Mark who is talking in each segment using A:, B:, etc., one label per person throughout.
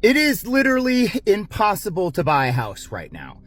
A: It is literally impossible to buy a house right now.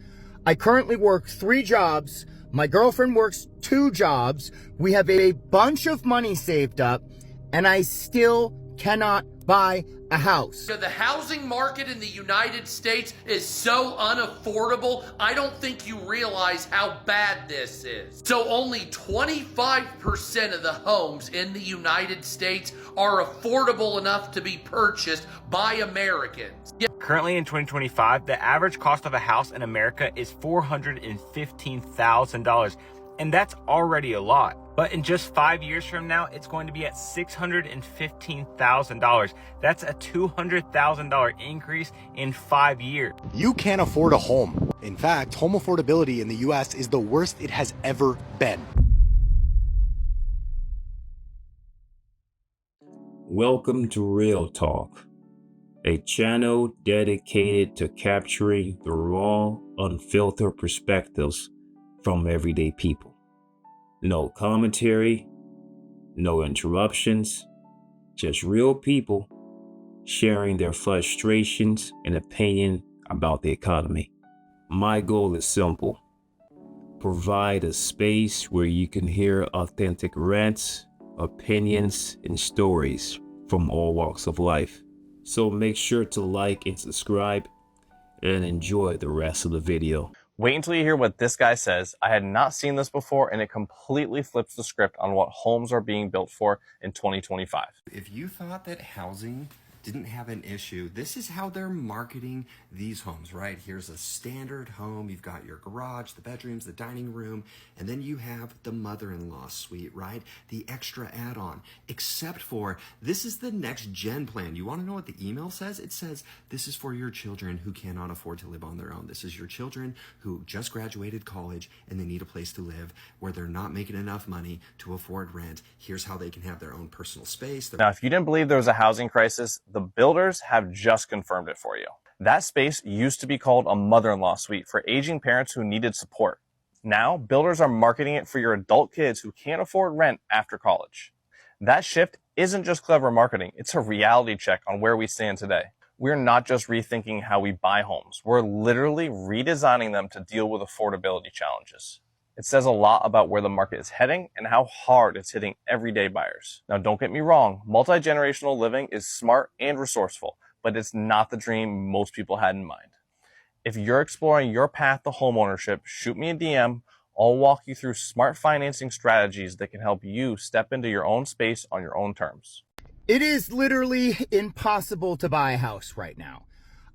A: I currently work 3 jobs. My girlfriend works 2 jobs. We have a bunch of money saved up, and I still cannot buy a house.
B: The housing market in the United States is so unaffordable, I don't think you realize how bad this is. So only 25% of the homes in the United States are affordable enough to be purchased by Americans.
C: Currently in 2025, the average cost of a house in America is $415,000, and that's already a lot. But in just 5 years from now, it's going to be at $615,000. That's a $200,000 increase in 5 years.
D: You can't afford a home. In fact, home affordability in the US is the worst it has ever been.
E: Welcome to Real Talk, a channel dedicated to capturing the raw, unfiltered perspectives from everyday people. No commentary, no interruptions, just real people sharing their frustrations and opinion about the economy. My goal is simple: provide a space where you can hear authentic rants, opinions, and stories from all walks of life. So make sure to like and subscribe and enjoy the rest of the video.
C: Wait until you hear what this guy says. I had not seen this before, and it completely flips the script on what homes are being built for in 2025.
F: If you thought that housing didn't have an issue, this is how they're marketing these homes, right? Here's a standard home. You've got your garage, the bedrooms, the dining room, and then you have the mother-in-law suite, right? The extra add-on, except for this is the next gen plan. You want to know what the email says? It says, this is for your children who cannot afford to live on their own. This is your children who just graduated college and they need a place to live where they're not making enough money to afford rent. Here's how they can have their own personal space.
C: Now, if you didn't believe there was a housing crisis, the builders have just confirmed it for you. That space used to be called a mother-in-law suite for aging parents who needed support. Now, builders are marketing it for your adult kids who can't afford rent after college. That shift isn't just clever marketing, it's a reality check on where we stand today. We're not just rethinking how we buy homes, we're literally redesigning them to deal with affordability challenges. It says a lot about where the market is heading and how hard it's hitting everyday buyers. Now, don't get me wrong, multi-generational living is smart and resourceful, but it's not the dream most people had in mind. If you're exploring your path to homeownership, shoot me a DM. I'll walk you through smart financing strategies that can help you step into your own space on your own terms.
A: It is literally impossible to buy a house right now.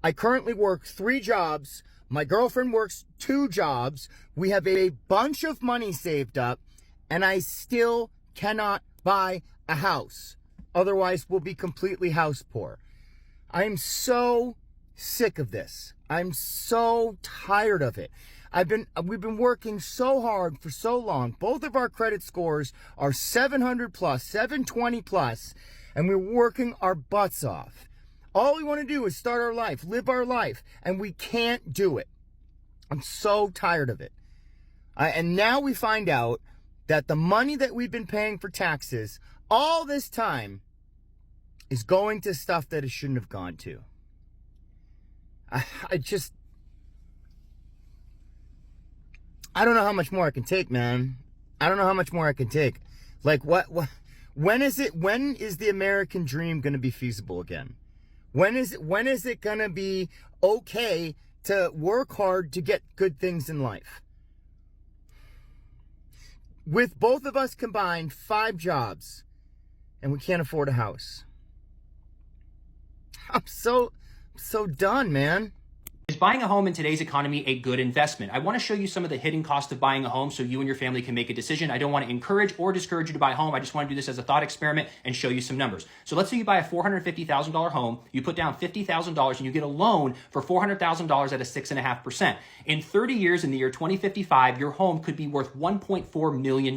A: I currently work 3 jobs. My girlfriend works 2 jobs. We have a bunch of money saved up, and I still cannot buy a house. Otherwise, we'll be completely house poor. I'm so sick of this. I'm so tired of it. We've been working so hard for so long. Both of our credit scores are 700 plus, 720 plus, and we're working our butts off. All we want to do is start our life, live our life, and we can't do it. I'm so tired of it. And now we find out that the money that we've been paying for taxes all this time is going to stuff that it shouldn't have gone to. I don't know how much more I can take, man. I don't know how much more I can take. Like, when is the American dream going to be feasible again? When is it going to be okay to work hard to get good things in life? With both of us combined, 5 jobs, and we can't afford a house. I'm so done, man.
G: Is buying a home in today's economy a good investment? I want to show you some of the hidden costs of buying a home so you and your family can make a decision. I don't want to encourage or discourage you to buy a home. I just want to do this as a thought experiment and show you some numbers. So let's say you buy a $450,000 home, you put down $50,000 and you get a loan for $400,000 at a 6.5%. In 30 years, in the year 2055, your home could be worth $1.4 million.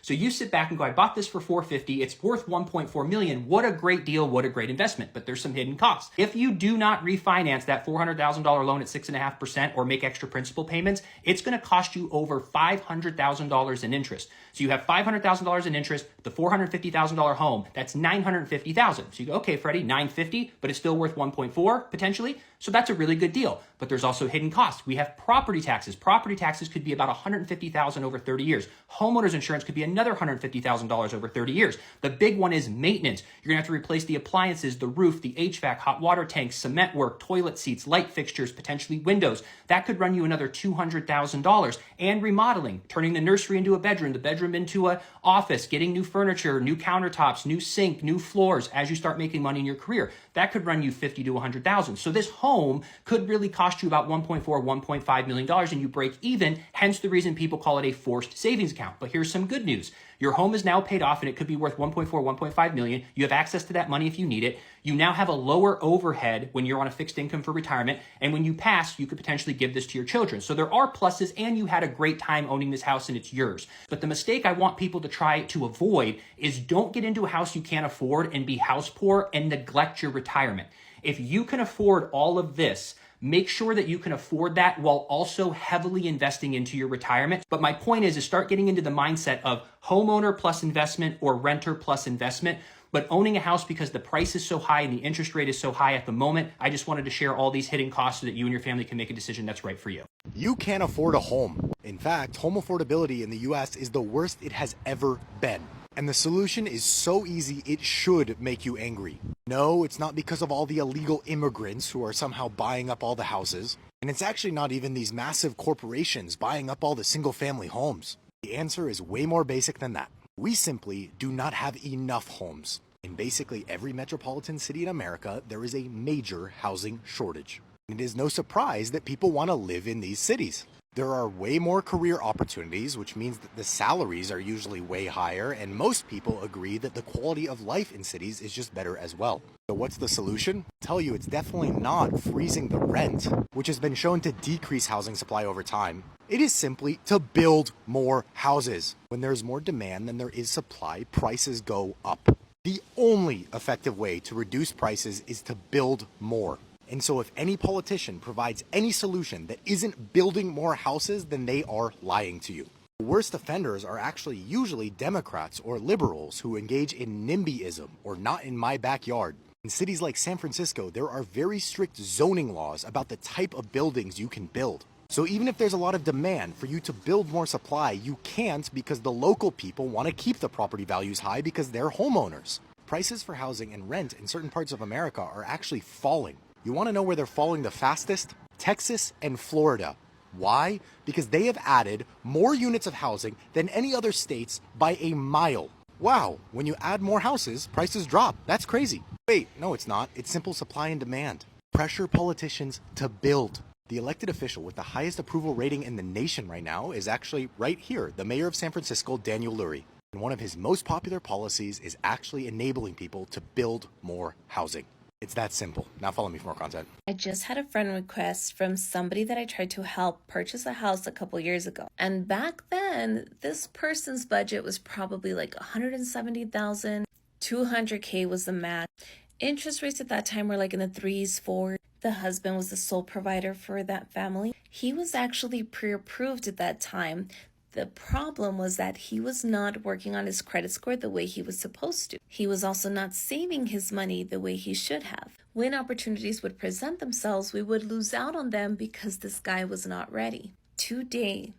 G: So you sit back and go, I bought this for $450,000, it's worth $1.4 million. What a great deal, what a great investment. But there's some hidden costs. If you do not refinance that $400,000 loan loan at 6.5% or make extra principal payments, it's going to cost you over $500,000 in interest. So you have $500,000 in interest, the $450,000 home, that's $950,000. So you go, okay, Freddie, $950, but it's still worth 1.4 potentially. So that's a really good deal. But there's also hidden costs. We have property taxes. Property taxes could be about $150,000 over 30 years. Homeowners insurance could be another $150,000 over 30 years. The big one is maintenance. You're gonna have to replace the appliances, the roof, the HVAC, hot water tanks, cement work, toilet seats, light fixtures, potentially windows. That could run you another $200,000. And remodeling, turning the nursery into a bedroom, the bedroom into an office, getting new furniture, new countertops, new sink, new floors as you start making money in your career. That could run you $50,000 to $100,000. So this home could really cost you about $1.4, $1.5 million and you break even, hence the reason people call it a forced savings account. But here's some good news. Your home is now paid off and it could be worth 1.4, 1.5 million. You have access to that money if you need it. You now have a lower overhead when you're on a fixed income for retirement. And when you pass, you could potentially give this to your children. So there are pluses and you had a great time owning this house and it's yours. But the mistake I want people to try to avoid is don't get into a house you can't afford and be house poor and neglect your retirement. If you can afford all of this, make sure that you can afford that while also heavily investing into your retirement. But my point is start getting into the mindset of homeowner plus investment or renter plus investment. But owning a house because the price is so high and the interest rate is so high at the moment, I just wanted to share all these hidden costs so that you and your family can make a decision that's right for you.
D: You can't afford a home. In fact, home affordability in the US is the worst it has ever been. And the solution is so easy, it should make you angry. No, it's not because of all the illegal immigrants who are somehow buying up all the houses. And it's actually not even these massive corporations buying up all the single-family homes. The answer is way more basic than that. We simply do not have enough homes. In basically every metropolitan city in America, there is a major housing shortage. And it is no surprise that people want to live in these cities. There are way more career opportunities, which means that the salaries are usually way higher, and most people agree that the quality of life in cities is just better as well. So what's the solution? I'll tell you, it's definitely not freezing the rent, which has been shown to decrease housing supply over time. It is simply to build more houses. When there's more demand than there is supply, prices go up. The only effective way to reduce prices is to build more. And so if any politician provides any solution that isn't building more houses, then they are lying to you. The worst offenders are actually usually Democrats or liberals who engage in NIMBYism or not in my backyard. In cities like San Francisco, there are very strict zoning laws about the type of buildings you can build. So even if there's a lot of demand for you to build more supply, you can't because the local people want to keep the property values high because they're homeowners. Prices for housing and rent in certain parts of America are actually falling. You want to know where they're falling the fastest? Texas and Florida. Why? Because they have added more units of housing than any other states by a mile. Wow, when you add more houses, prices drop. That's crazy. Wait, no it's not. It's simple supply and demand. Pressure politicians to build. The elected official with the highest approval rating in the nation right now is actually right here, the mayor of San Francisco, Daniel Lurie. And one of his most popular policies is actually enabling people to build more housing. It's that simple. Now follow me for more content.
H: I just had a friend request from somebody that I tried to help purchase a house a couple years ago. And back then, this person's budget was probably like $170,000. $200K was the max. Interest rates at that time were like in the 3s, 4s. The husband was the sole provider for that family. He was actually pre-approved at that time. The problem was that he was not working on his credit score the way he was supposed to. He was also not saving his money the way he should have. When opportunities would present themselves, we would lose out on them because this guy was not ready. Today,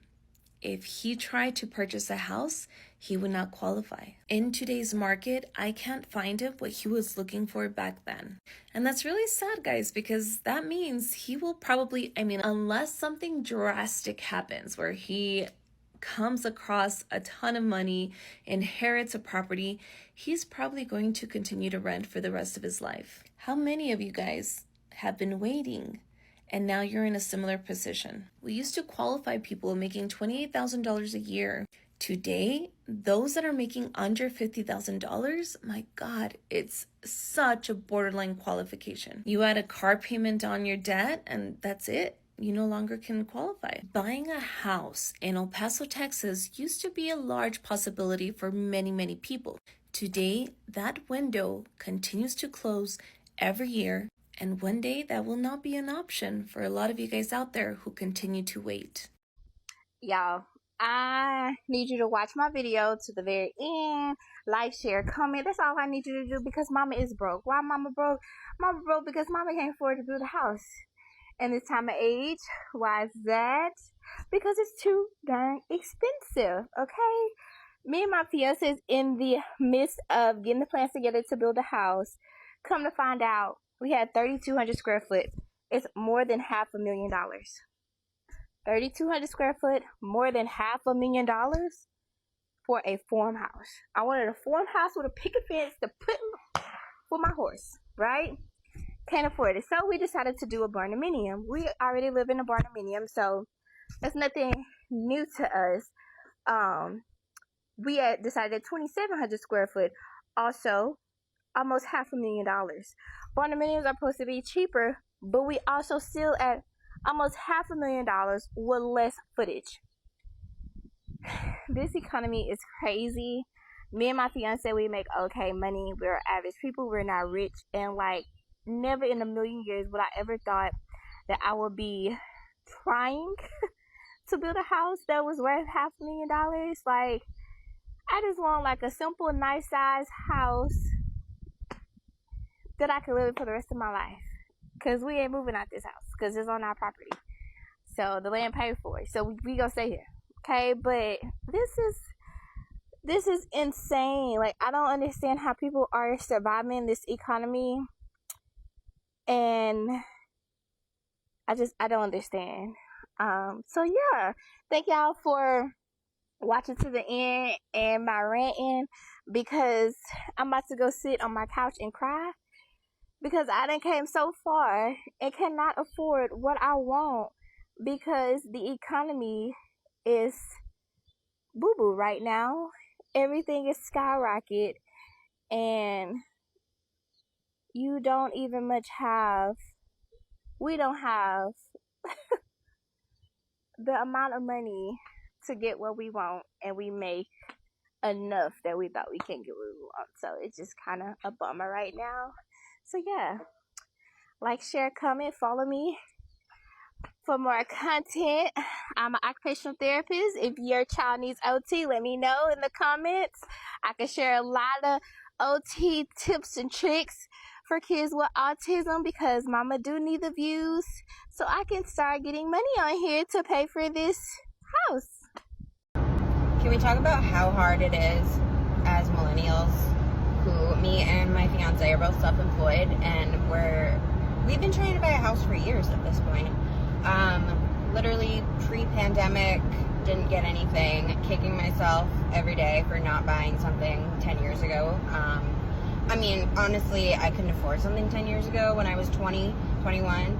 H: if he tried to purchase a house, he would not qualify. In today's market, I can't find him what he was looking for back then. And that's really sad, guys, because that means he will probably, unless something drastic happens where he comes across a ton of money, inherits a property, he's probably going to continue to rent for the rest of his life. How many of you guys have been waiting and now you're in a similar position? We used to qualify people making $28,000 a year. Today, those that are making under $50,000, my God, it's such a borderline qualification. You add a car payment on your debt and that's it. You no longer can qualify. Buying a house in El Paso, Texas used to be a large possibility for many, many people. Today, that window continues to close every year And one day that will not be an option for a lot of you guys out there who continue to wait.
I: Y'all, I need you to watch my video to the very end. Like, share, comment. That's all I need you to do, because mama is broke. Why mama broke? Mama broke because mama can't afford to build a house in this time of age. Why is that? Because it's too darn expensive, okay? Me and my fiance is in the midst of getting the plans together to build a house. Come to find out, we had 3,200 square foot. It's more than $500,000. 3,200 square foot, more than $500,000 for a farmhouse. I wanted a farmhouse with a picket fence to put for my horse, right? Can't afford it. So we decided to do a barndominium. We already live in a barndominium, so that's nothing new to us. We had decided 2,700 square foot, also almost $500,000. Barndominiums are supposed to be cheaper, but we also still at almost $500,000 with less footage. This economy is crazy. Me and my fiance, we make okay money. We're average people. We're not rich, and like never in a million years would I ever thought that I would be trying to build a house that was worth $500,000. Like, I just want like a simple, nice size house that I can live in for the rest of my life. Cause we ain't moving out this house, cause it's on our property. So the land paid for it. So we gonna stay here, okay? But this is insane. Like, I don't understand how people are surviving this economy, and I don't understand. So yeah, thank y'all for watching to the end and my ranting, because I'm about to go sit on my couch and cry. Because I done came so far and cannot afford what I want, because the economy is boo-boo right now. Everything is skyrocket, and we don't have the amount of money to get what we want, and we make enough that we thought we can get what we want. So it's just kind of a bummer right now. So yeah, like, share, comment, follow me for more content. I'm an occupational therapist. If your child needs OT, let me know in the comments. I can share a lot of OT tips and tricks for kids with autism, because mama do need the views, so I can start getting money on here to pay for this house.
J: Can we talk about how hard it is as millennials, who me and my fiance are both self-employed, and we've been trying to buy a house for years at this point. Literally pre-pandemic, didn't get anything, kicking myself every day for not buying something 10 years ago. I mean, honestly, I couldn't afford something 10 years ago when I was 20, 21,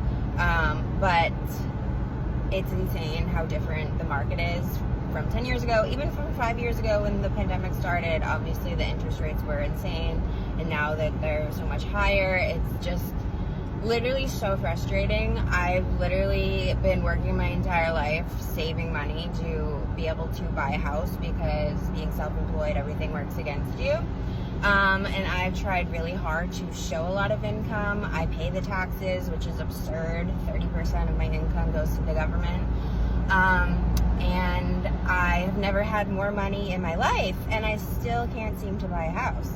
J: but it's insane how different the market is from 10 years ago, even from 5 years ago when the pandemic started. Obviously the interest rates were insane, and now that they're so much higher, it's just literally so frustrating. I've literally been working my entire life saving money to be able to buy a house, because being self-employed, everything works against you. And I've tried really hard to show a lot of income. I pay the taxes, which is absurd. 30% of my income goes to the government. And I have never had more money in my life, and I still can't seem to buy a house.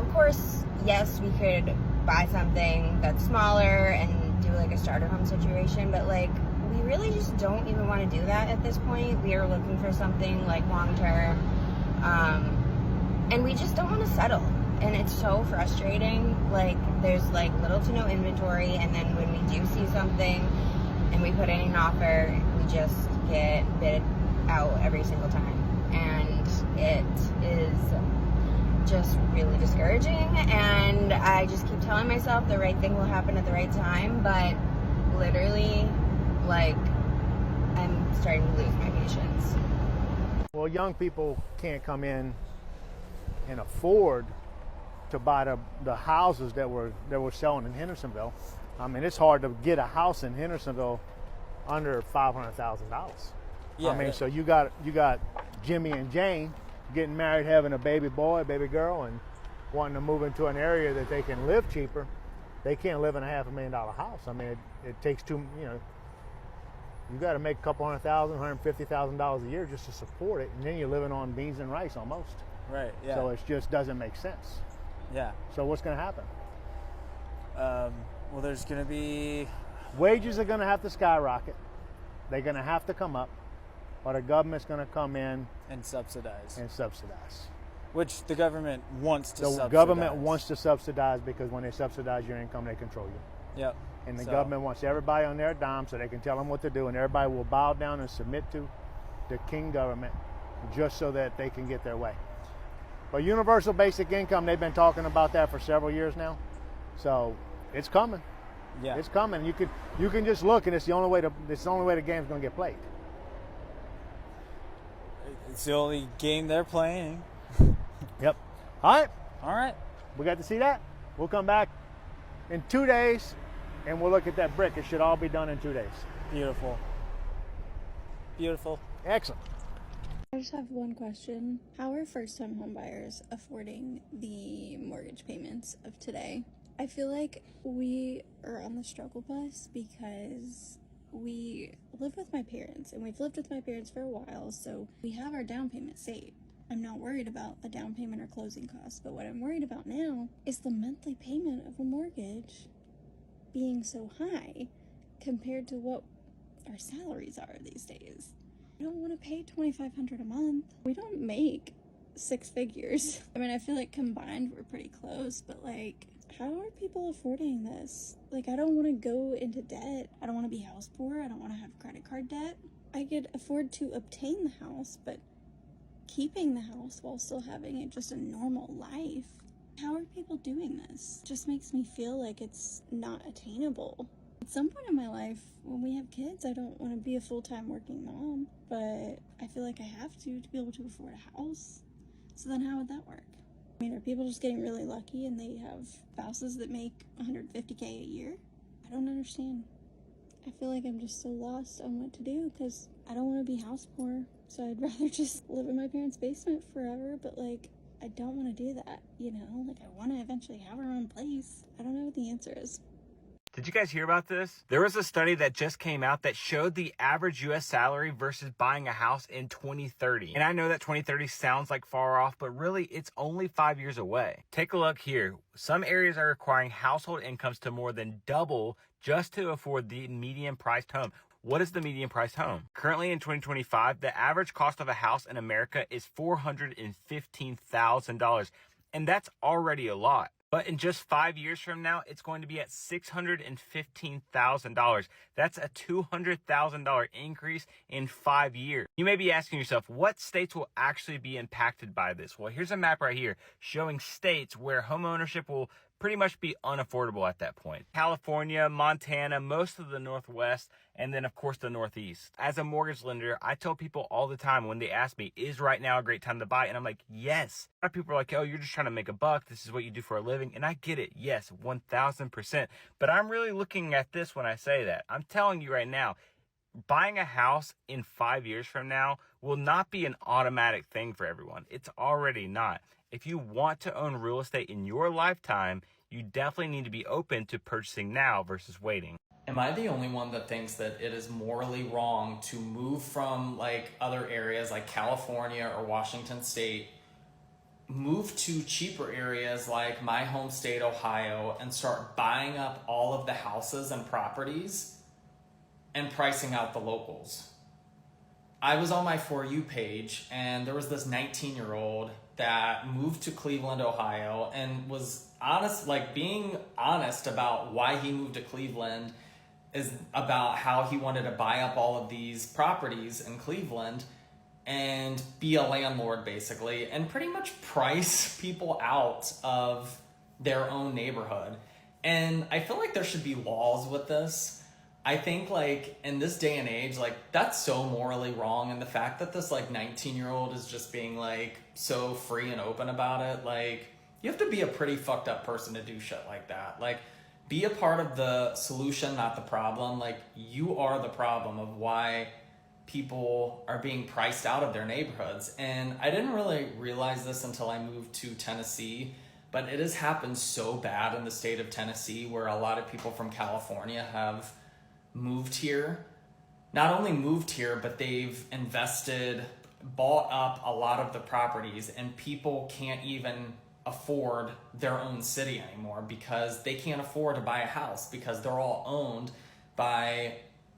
J: Of course, yes, we could buy something that's smaller and do like a starter home situation, but like, we really just don't even want to do that at this point. We are looking for something like long term, and we just don't want to settle, and it's so frustrating. Like, there's like little to no inventory, and then when we do see something and we put in an offer, we just get bid out every single time, and it is just really discouraging. And I just keep telling myself the right thing will happen at the right time, but literally, like, I'm starting to lose my patience.
K: Well, young people can't come in and afford to buy the houses that were selling in Hendersonville. I mean, it's hard to get a house in Hendersonville under $500,000. Yeah, I mean, so you got Jimmy and Jane getting married, having a baby boy, baby girl, and wanting to move into an area that they can live cheaper. they can't live in a $500,000 house. I mean, it takes you got to make a couple $150,000 a year just to support it, and then you're living on beans and rice almost.
L: Right. Yeah.
K: So it just doesn't make sense.
L: Yeah.
K: So what's going to happen?
L: Well, there's going to be...
K: Wages are going to have to skyrocket. They're going to have to come up, or the government's going to come in
L: and subsidize.
K: Which
L: the government wants to subsidize.
K: The government wants to subsidize, because when they subsidize your income, they control you.
L: Yep.
K: And the government wants everybody on their dime so they can tell them what to do, and everybody will bow down and submit to the king government just so that they can get their way. But universal basic income, they've been talking about that for several years now. So it's coming.
L: Yeah.
K: It's coming. You can just look, and it's the only way the game's going to get played.
L: It's the only game they're playing.
K: Yep. All right. We got to see that. We'll come back in 2 days, and we'll look at that brick. It should all be done in 2 days.
L: Beautiful.
K: Excellent.
M: I just have one question. How are first-time homebuyers affording the mortgage payments of today? I feel like we are on the struggle bus because we live with my parents, and we've lived with my parents for a while, so we have our down payment saved. I'm not worried about a down payment or closing costs, but what I'm worried about now is the monthly payment of a mortgage being so high compared to what our salaries are these days. I don't want to pay $2,500 a month. We don't make six figures. I mean, I feel like combined we're pretty close, but like, how are people affording this? Like, I don't want to go into debt. I don't want to be house poor. I don't want to have credit card debt. I could afford to obtain the house, but keeping the house while still having just a normal life. How are people doing this? It just makes me feel like it's not attainable. At some point in my life, when we have kids, I don't want to be a full-time working mom, but I feel like I have to be able to afford a house. So then how would that work? I mean, are people just getting really lucky and they have spouses that make $150K a year? I don't understand. I feel like I'm just so lost on what to do because I don't want to be house poor. So I'd rather just live in my parents' basement forever, but like, I don't want to do that, you know? Like, I want to eventually have our own place. I don't know what the answer is.
N: Did you guys hear about this? There was a study that just came out that showed the average U.S. salary versus buying a house in 2030. And I know that 2030 sounds like far off, but really it's only 5 years away. Take a look here. Some areas are requiring household incomes to more than double just to afford the median priced home. What is the median priced home? Currently in 2025, the average cost of a house in America is $415,000. And that's already a lot. But in just 5 years from now, it's going to be at $615,000. That's a $200,000 increase in 5 years. You may be asking yourself, what states will actually be impacted by this? Well, here's a map right here showing states where homeownership will pretty much be unaffordable at that point. California, Montana, most of the Northwest, and then of course the Northeast. As a mortgage lender, I tell people all the time when they ask me, is right now a great time to buy? And I'm like, yes. A lot of people are like, oh, you're just trying to make a buck. This is what you do for a living. And I get it. Yes, 1000%. But I'm really looking at this when I say that. I'm telling you right now, buying a house in 5 years from now will not be an automatic thing for everyone. It's already not. If you want to own real estate in your lifetime, you definitely need to be open to purchasing now versus waiting.
G: Am I the only one that thinks that it is morally wrong to move from like other areas like California or Washington State, move to cheaper areas like my home state, Ohio, and start buying up all of the houses and properties and pricing out the locals? I was on my For You page and there was this 19-year-old that moved to Cleveland, Ohio, and was honest, like being honest about why he moved to Cleveland is about how he wanted to buy up all of these properties in Cleveland and be a landlord basically, and pretty much price people out of their own neighborhood. And I feel like there should be laws with this. I think like in this day and age, like that's so morally wrong. And the fact that this like 19-year-old is just being like so free and open about it, like you have to be a pretty fucked up person to do shit like that. Like be a part of the solution, not the problem. Like you are the problem of why people are being priced out of their neighborhoods. And I didn't really realize this until I moved to Tennessee,
O: but it has happened so bad in the state of Tennessee where a lot of people from California have moved here. Not only moved here, but they've invested, bought up a lot of the properties, and people can't even afford their own city anymore because they can't afford to buy a house because they're all owned by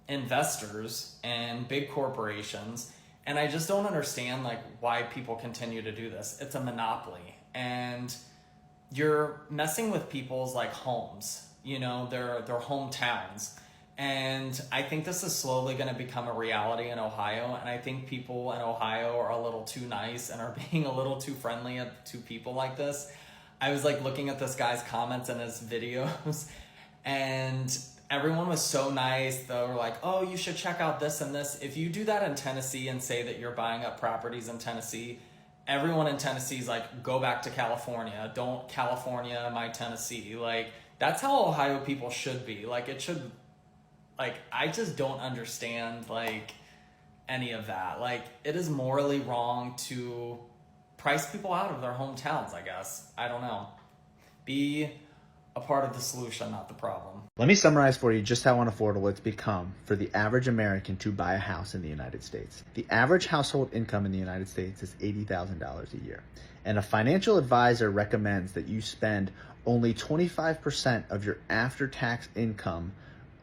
O: investors and big corporations. And I just don't understand like why people continue to do this. It's a monopoly, and you're messing with people's like homes, you know, their hometowns. And I think this is slowly going to become a reality in Ohio. And I think people in Ohio are a little too nice and are being a little too friendly to people like this. I was like looking at this guy's comments in his videos, and everyone was so nice. They were like, oh, you should check out this and this. If you do that in Tennessee and say that you're buying up properties in Tennessee, everyone in Tennessee is like, go back to California. Don't California my Tennessee. Like, that's how Ohio people should be. Like, it should... Like, I just don't understand, like, any of that. Like, it is morally wrong to price people out of their hometowns, I guess. I don't know. Be a part of the solution, not the problem.
P: Let me summarize for you just how unaffordable it's become for the average American to buy a house in the United States. The average household income in the United States is $80,000 a year. And a financial advisor recommends that you spend only 25% of your after-tax income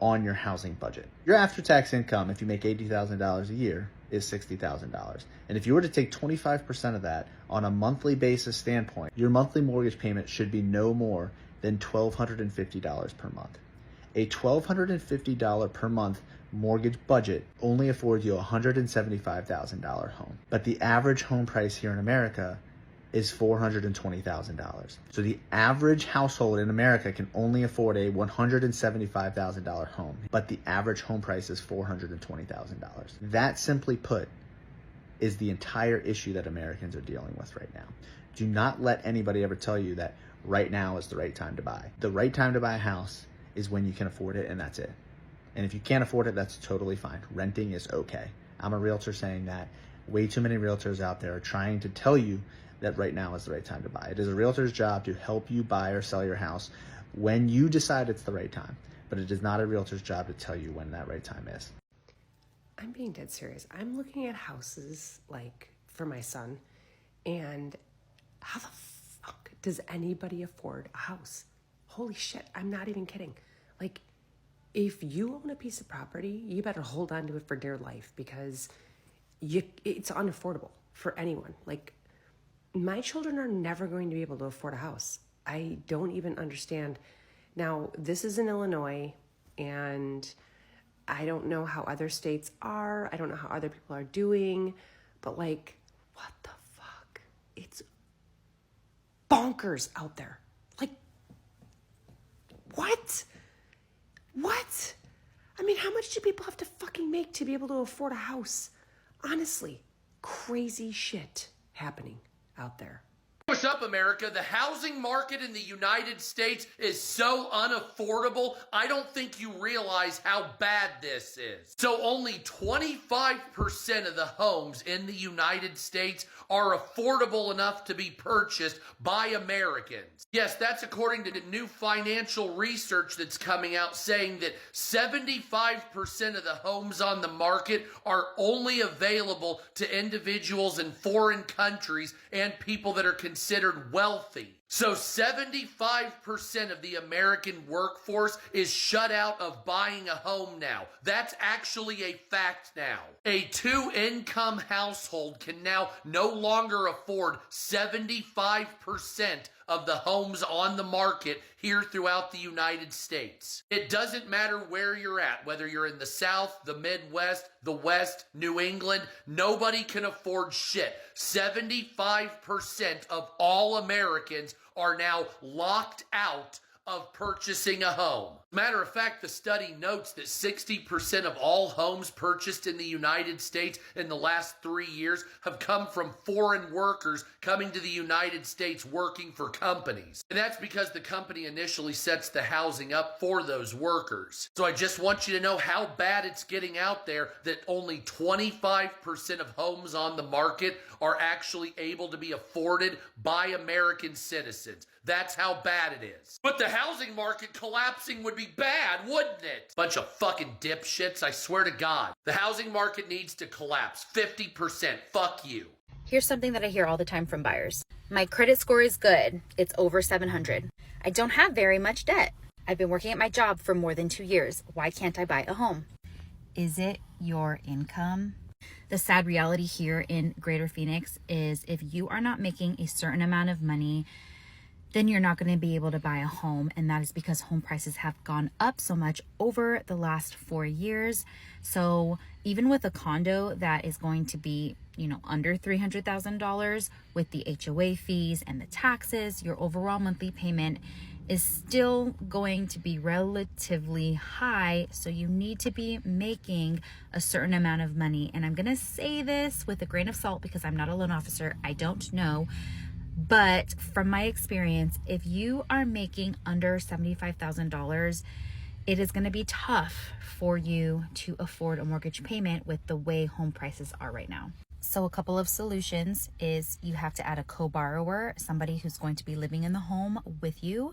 P: on your housing budget. Your after-tax income, if you make $80,000 a year, is $60,000. And if you were to take 25% of that on a monthly basis standpoint, your monthly mortgage payment should be no more than $1,250 per month. A $1,250 per month mortgage budget only affords you a $175,000 home. But the average home price here in America is $420,000. So the average household in America can only afford a $175,000 home, but the average home price is $420,000. That, simply put, is the entire issue that Americans are dealing with right now. Do not let anybody ever tell you that right now is the right time to buy. The right time to buy a house is when you can afford it, and that's it. And if you can't afford it, that's totally fine. Renting is okay. I'm a realtor saying that. Way too many realtors out there are trying to tell you that right now is the right time to buy. It is a realtor's job to help you buy or sell your house when you decide it's the right time, but it is not a realtor's job to tell you when that right time is.
Q: I'm being dead serious. I'm looking at houses like for my son, and how the fuck does anybody afford a house? Holy shit, I'm not even kidding. Like, if you own a piece of property, you better hold on to it for dear life, because it's unaffordable for anyone. Like, my children are never going to be able to afford a house. I don't even understand. Now, this is in Illinois, and I don't know how other states are. I don't know how other people are doing, but like, what the fuck? It's bonkers out there. Like, what? What? I mean, how much do people have to fucking make to be able to afford a house? Honestly, crazy shit happening out there.
B: What's up, America? The housing market in the United States is so unaffordable, I don't think you realize how bad this is. So only 25% of the homes in the United States are affordable enough to be purchased by Americans. Yes, that's according to the new financial research that's coming out, saying that 75% of the homes on the market are only available to individuals in foreign countries and people that are considered wealthy. So 75% of the American workforce is shut out of buying a home now. That's actually a fact now. A two-income household can now no longer afford 75% of the homes on the market here throughout the United States. It doesn't matter where you're at, whether you're in the South, the Midwest, the West, New England, nobody can afford shit. 75% of all Americans are now locked out of purchasing a home. Matter of fact, the study notes that 60% of all homes purchased in the United States in the last 3 years have come from foreign workers coming to the United States working for companies. And that's because the company initially sets the housing up for those workers. So I just want you to know how bad it's getting out there, that only 25% of homes on the market are actually able to be afforded by American citizens. That's how bad it is. But the housing market collapsing would be bad, wouldn't it? Bunch of fucking dipshits, I swear to God. The housing market needs to collapse 50%. Fuck you.
R: Here's something that I hear all the time from buyers. My credit score is good. It's over 700. I don't have very much debt. I've been working at my job for more than 2 years. Why can't I buy a home? Is it your income? The sad reality here in Greater Phoenix is if you are not making a certain amount of money, then you're not going to be able to buy a home. And that is because home prices have gone up so much over the last 4 years. So even with a condo that is going to be, under $300,000 with the HOA fees and the taxes, your overall monthly payment is still going to be relatively high. So you need to be making a certain amount of money. And I'm going to say this with a grain of salt because I'm not a loan officer. I don't know. But from my experience, if you are making under $75,000, it is going to be tough for you to afford a mortgage payment with the way home prices are right now. So a couple of solutions is you have to add a co-borrower, somebody who's going to be living in the home with you,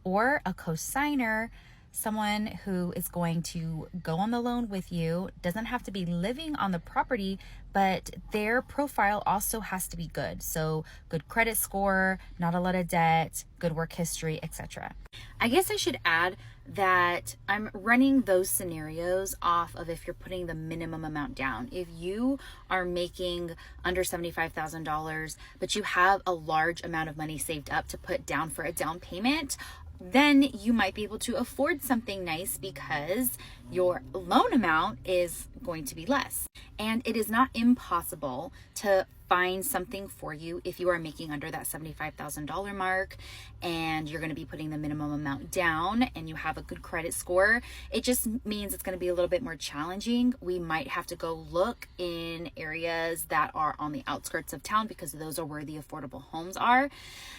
R: or a co-signer, someone who is going to go on the loan with you, doesn't have to be living on the property, but their profile also has to be good. So good credit score, not a lot of debt, good work history, etc. I guess I should add that I'm running those scenarios off of if you're putting the minimum amount down. If you are making under $75,000, but you have a large amount of money saved up to put down for a down payment, then you might be able to afford something nice because your loan amount is going to be less. And it is not impossible to find something for you if you are making under that $75,000 mark and you're going to be putting the minimum amount down and you have a good credit score. It just means it's going to be a little bit more challenging. We might have to go look in areas that are on the outskirts of town because those are where the affordable homes are.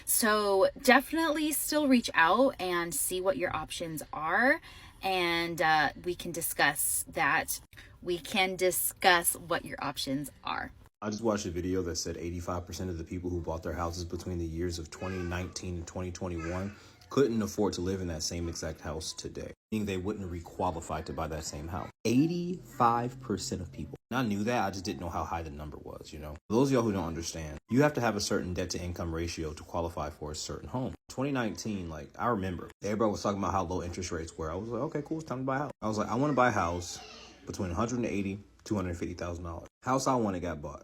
R: So definitely still reach out and see what your options are. And we can discuss that. We can discuss what your options are.
S: I just watched a video that said 85% of the people who bought their houses between the years of 2019 and 2021 couldn't afford to live in that same exact house today, meaning they wouldn't re-qualify to buy that same house. 85% of people. And I knew that, I just didn't know how high the number was, For those of y'all who don't understand, you have to have a certain debt to income ratio to qualify for a certain home. 2019, I remember, everybody was talking about how low interest rates were. I was like, okay, cool, it's time to buy a house. I was like, I want to buy a house between $180,000 to $250,000. House I wanted got bought.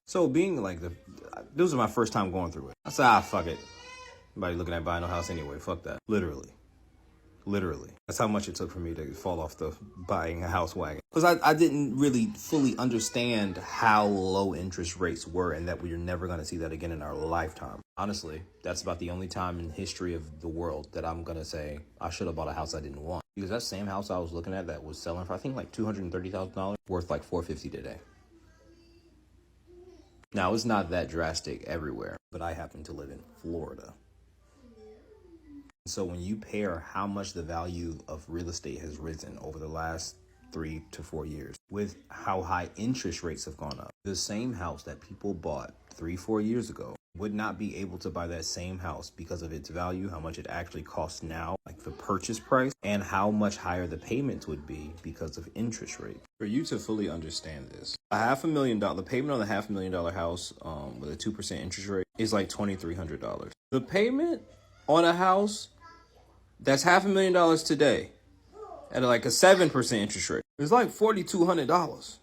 S: So being this was my first time going through it. I said, fuck it. Nobody looking at buying no house anyway. Fuck that. Literally. That's how much it took for me to fall off the buying a house wagon. Because I didn't really fully understand how low interest rates were and that we are never going to see that again in our lifetime. Honestly, that's about the only time in history of the world that I'm going to say I should have bought a house I didn't want. Because that same house I was looking at that was selling for, I think, $230,000, worth $450 today. Now, it's not that drastic everywhere, but I happen to live in Florida. So when you pair how much the value of real estate has risen over the last 3 to 4 years with how high interest rates have gone up, the same house that people bought 3-4 years ago would not be able to buy that same house because of its value, how much it actually costs now, the purchase price, and how much higher the payments would be because of interest rate. For you to fully understand this, the payment on the $500,000 house with a 2% interest rate is $2,300. The payment on a house that's $500,000 today at a 7% interest rate is $4,200.